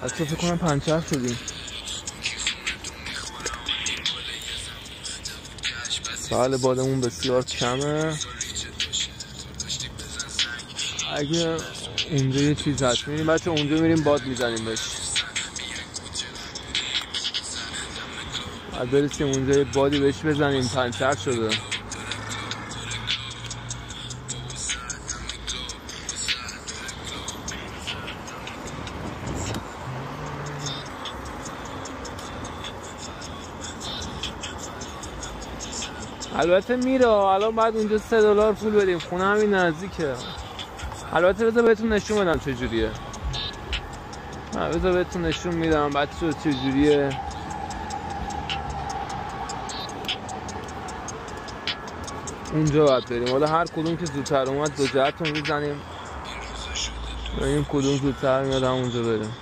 از تو فکر کنم پنچر شدیم. بله بادمون بسیار کمه. اگه اونجا یه چیز هست میریم بچه، اونجا میریم باد میزنیم بهش. باید برسیم اونجا یه بادی بهش بزنیم. پنچر شده. البته میره الان بعد اونجا $3 پول بدیم. خونه همین نزدیکه. البته بذار بهتون نشون بدم چجوریه. بذار بهتون نشون میدم بچه چجوریه. اونجا باید بریم. حالا هر کدوم که زودتر اومد دو جهت رو میزنیم ببینیم کدوم زودتر میاد اونجا بریم.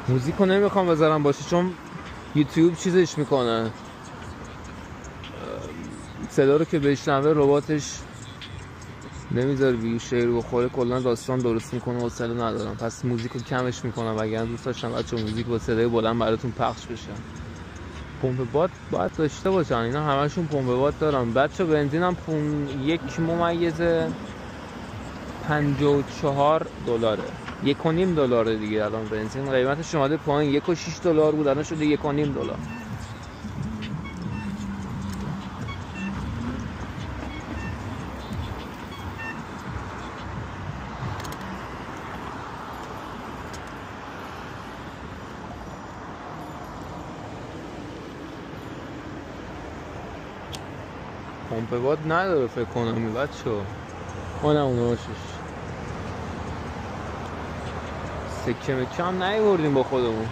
موزیکو نمیخوام بذارم باشه چون یوتیوب چیزش میکنه، صدا رو که بشنوه رباتش نمیذاره ویو شیر بخوره. کلا داستان درست میکنه و حوصله ندارم، پس موزیکو کمش میکنم. وگرنه دوست داشتم بچه موزیک با صدای بلند براتون پخش بشه. پمپ باد باید داشته باشن، اینا همشون پمپ باد دارن. بچه بنزینم 1.54$، $1.5 دیگه. الان بنزین قیمتش اومده پایین. $1.6 بود الان شده $1.5. پمپ باد نداره فکر کنم بچه‌ها. اونم اوناشش سکه مکه هم نیاوردیم با خودمون.